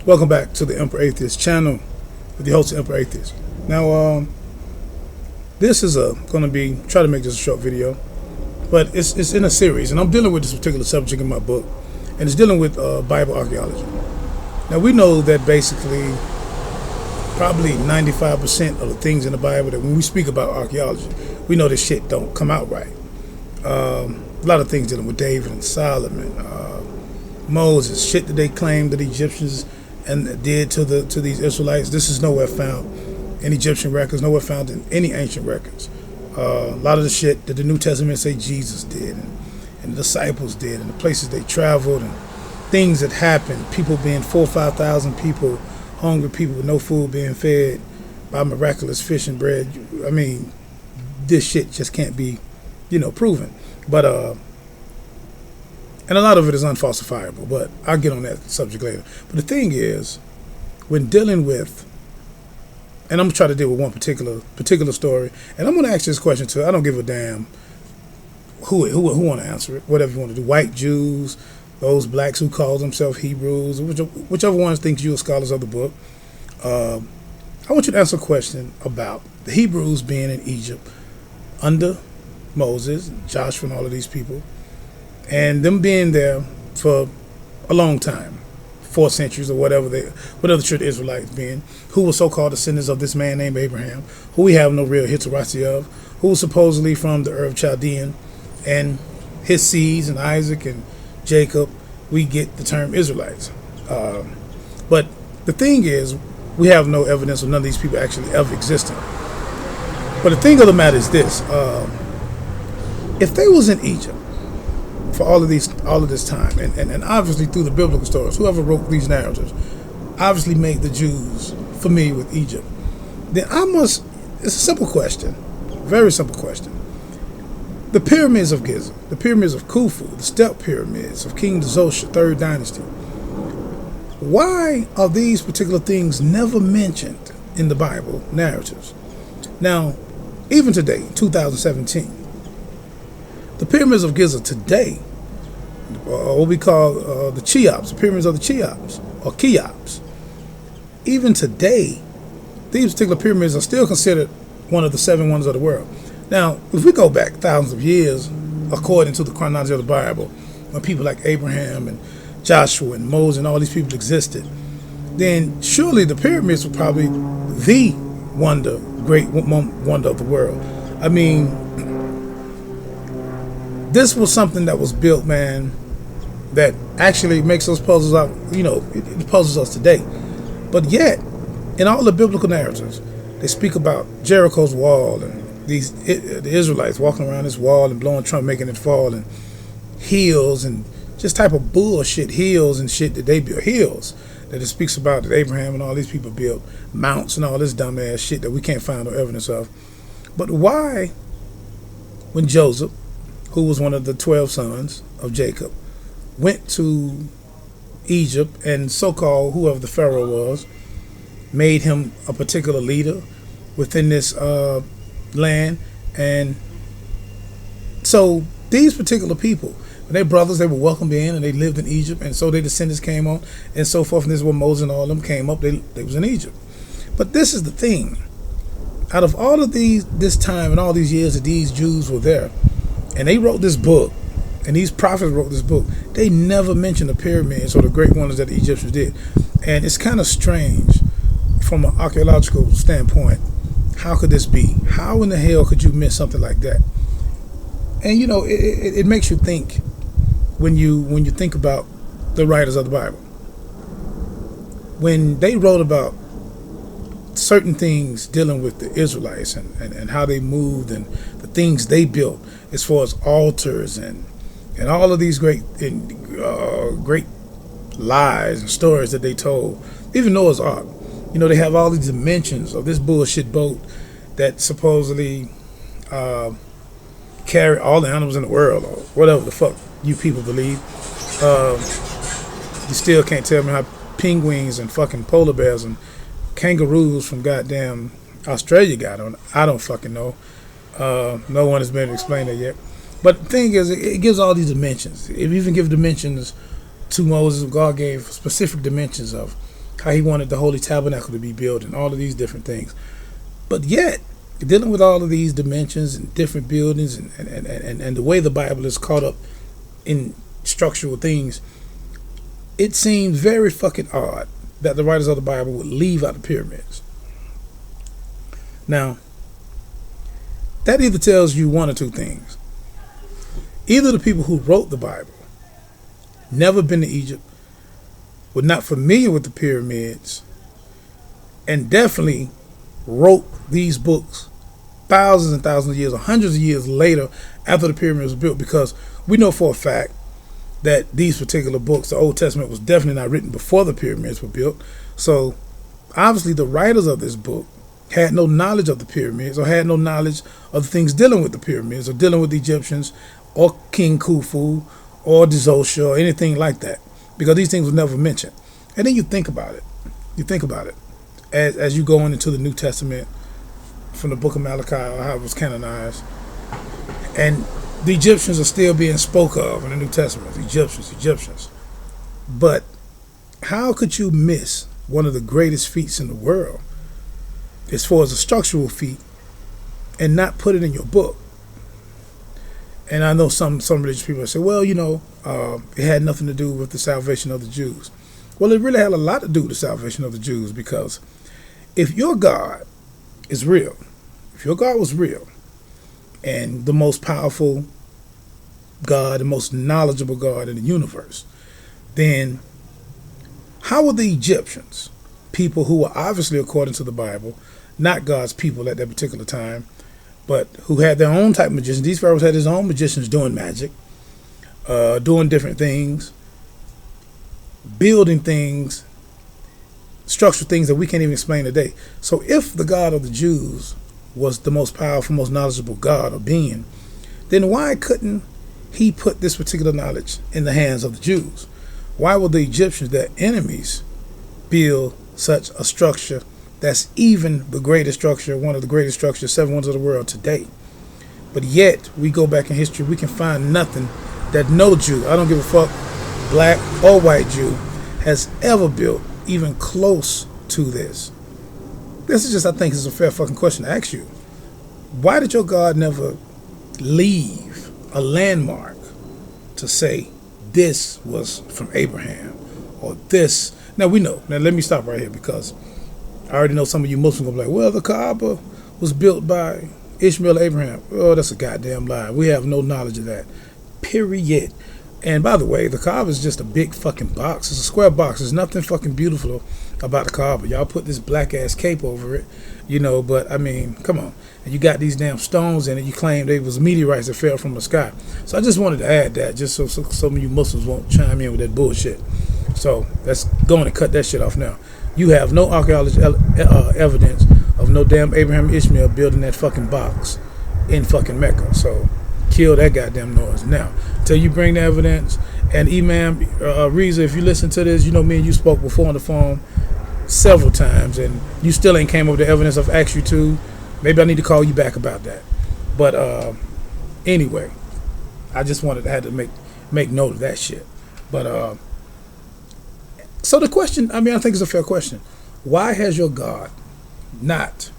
Welcome back to the Emperor Atheist channel with the host of Emperor Atheist. Now, this is going to be, try to make this a short video, but it's in a series, and I'm dealing with this particular subject in my book, and it's dealing with Bible archaeology. Now, we know that basically probably 95% of the things in the Bible that when we speak about archaeology, we know this shit don't come out right. A lot of things dealing with David and Solomon, Moses, shit that they claim that the Egyptians and did to these Israelites. This is nowhere found in Egyptian records, nowhere found in any ancient records. A lot of the shit that the New Testament say Jesus did and the disciples did, and the places they traveled, and things that happened, people being 4,000 or 5,000 people, hungry people with no food being fed by miraculous fish and bread. I mean, this shit just can't be, proven. But and a lot of it is unfalsifiable, but I'll get on that subject later. But the thing is, when dealing with, and I'm going to try to deal with one particular story, and I'm going to ask this question too. I don't give a damn who want to answer it, whatever you want to do. White Jews, those blacks who call themselves Hebrews, whichever ones think you are scholars of the book. I want you to answer a question about the Hebrews being in Egypt under Moses, Joshua, and all of these people, and them being there for a long time, 4 centuries or whatever the church Israelites being, who were so-called descendants of this man named Abraham, who we have no real historicity of, who was supposedly from the Ur of Chaldean, and his seeds and Isaac and Jacob, we get the term Israelites. But the thing is, we have no evidence of none of these people actually ever existing. But the thing of the matter is this: if they was in Egypt for all of this time, and obviously through the biblical stories, whoever wrote these narratives obviously made the Jews familiar with Egypt, then it's a simple question, very simple question. The pyramids of Giza, the pyramids of Khufu, the step pyramids of King Xosha, 3rd dynasty, why are these particular things never mentioned in the Bible narratives? Now, even today, 2017, the pyramids of Giza today, what we call the Cheops, the pyramids of the Cheops, or Cheops, even today, these particular pyramids are still considered one of the 7 wonders of the world. Now, if we go back thousands of years, according to the chronology of the Bible, when people like Abraham and Joshua and Moses and all these people existed, then surely the pyramids were probably the great wonder of the world. I mean, this was something that was built, man, that actually makes those puzzles out, it puzzles us today. But yet, in all the biblical narratives, they speak about Jericho's wall and the Israelites walking around this wall and blowing trumpet, making it fall, and hills and just type of bullshit hills and shit that they built. Hills that it speaks about that Abraham and all these people built, mounts and all this dumbass shit that we can't find no evidence of. But why, when Joseph, who was one of the 12 sons of Jacob, went to Egypt, and so-called whoever the Pharaoh was, made him a particular leader within this land, and so these particular people, their brothers, they were welcomed in, and they lived in Egypt, and so their descendants came on, and so forth, and this is where Moses and all of them came up. They was in Egypt. But this is the thing: out of all of this time and all these years that these Jews were there, and they wrote this book, and these prophets wrote this book, they never mentioned the pyramids or the great wonders that the Egyptians did. And it's kind of strange from an archaeological standpoint. How could this be? How in the hell could you miss something like that? And it makes you think when you think about the writers of the Bible. When they wrote about certain things dealing with the Israelites and how they moved and the things they built as far as altars and all of these great lies and stories that they told, even Noah's Ark. They have all these dimensions of this bullshit boat that supposedly carry all the animals in the world, or whatever the fuck you people believe. You still can't tell me how penguins and fucking polar bears and kangaroos from goddamn Australia got on. I don't fucking know. No one has been able to explain that yet. But the thing is, it gives all these dimensions. It even gives dimensions to Moses. God gave specific dimensions of how he wanted the Holy Tabernacle to be built and all of these different things. But yet, dealing with all of these dimensions and different buildings and the way the Bible is caught up in structural things, it seems very fucking odd that the writers of the Bible would leave out the pyramids. Now, that either tells you one or two things. Either the people who wrote the Bible never been to Egypt, were not familiar with the pyramids, and definitely wrote these books thousands and thousands of years or hundreds of years later after the pyramids were built, because we know for a fact that these particular books, the Old Testament, was definitely not written before the pyramids were built. So obviously the writers of this book had no knowledge of the pyramids, or had no knowledge of the things dealing with the pyramids, or dealing with the Egyptians, or King Khufu, or Dizosha, or anything like that, because these things were never mentioned. And then you think about it. As you go into the New Testament from the book of Malachi, or how it was canonized, and the Egyptians are still being spoke of in the New Testament. Egyptians. But how could you miss one of the greatest feats in the world as far as a structural feat and not put it in your book? And I know some religious people say, well, it had nothing to do with the salvation of the Jews. Well, it really had a lot to do with the salvation of the Jews, because if your God is real, if your God was real, and the most powerful God, the most knowledgeable God in the universe, then how were the Egyptians, people who were obviously, according to the Bible, not God's people at that particular time, but who had their own type of magicians? These pharaohs had his own magicians doing magic, doing different things, building things, structural things that we can't even explain today. So if the God of the Jews was the most powerful, most knowledgeable God or being, then why couldn't he put this particular knowledge in the hands of the Jews? Why would the Egyptians, their enemies, build such a structure that's even the greatest structure, one of the greatest structures, 7 wonders of the world today? But yet, we go back in history, we can find nothing that no Jew, I don't give a fuck, black or white Jew, has ever built even close to this. This is just, I think, is a fair fucking question to ask you. Why did your God never leave a landmark to say this was from Abraham, or this? Now we know. Now let me stop right here, because I already know some of you Muslims will be like, well, the Kaaba was built by Ishmael Abraham. Oh, that's a goddamn lie. We have no knowledge of that. Period. And by the way, the Kaaba is just a big fucking box. It's a square box. There's nothing fucking beautiful about the Kaaba. Y'all put this black ass cape over it, but I mean, come on. And you got these damn stones in it. You claim they was meteorites that fell from the sky. So I just wanted to add that, just so some of you Muslims won't chime in with that bullshit. So let's go on and cut that shit off now. You have no archaeological evidence of no damn Abraham Ishmael building that fucking box in fucking Mecca. So kill that goddamn noise now till you bring the evidence. And Imam Reza, if you listen to this, me and you spoke before on the phone several times, and you still ain't came up with the evidence I've asked you to. Maybe I need to call you back about that. But anyway, I just had to make note of that shit. But so the question, I think it's a fair question. Why has your God not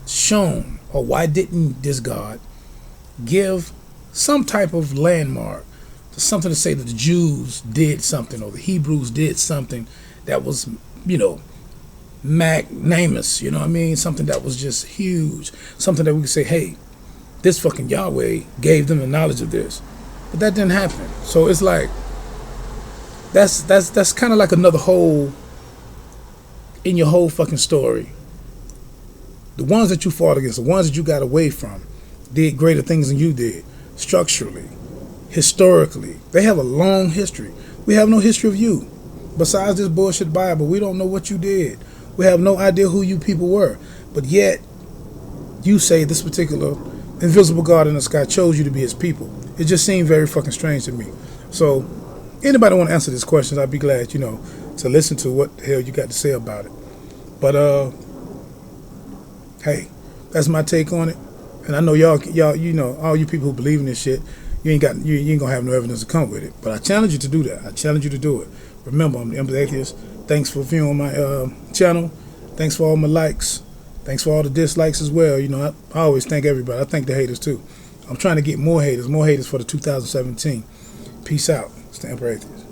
shown, or why didn't this God give some type of landmark, to something to say that the Jews did something, or the Hebrews did something that was, magnanimous, something that was just huge, something that we could say, hey, this fucking Yahweh gave them the knowledge of this. But that didn't happen. So it's like, that's kind of like another hole in your whole fucking story. The ones that you fought against, the ones that you got away from, did greater things than you did, structurally, historically. They have a long history. We have no history of you. Besides this bullshit Bible, we don't know what you did. We have no idea who you people were. But yet, you say this particular invisible God in the sky chose you to be his people. It just seemed very fucking strange to me. So, anybody want to answer these questions, I'd be glad, to listen to what the hell you got to say about it. But, hey, that's my take on it. And I know y'all, all you people who believe in this shit, you ain't gonna have no evidence to come with it. But I challenge you to do that. I challenge you to do it. Remember, I'm the Emperor Atheist. Thanks for viewing my channel. Thanks for all my likes. Thanks for all the dislikes as well. You know, I always thank everybody. I thank the haters too. I'm trying to get more haters for the 2017. Peace out. It's the Emperor Atheist.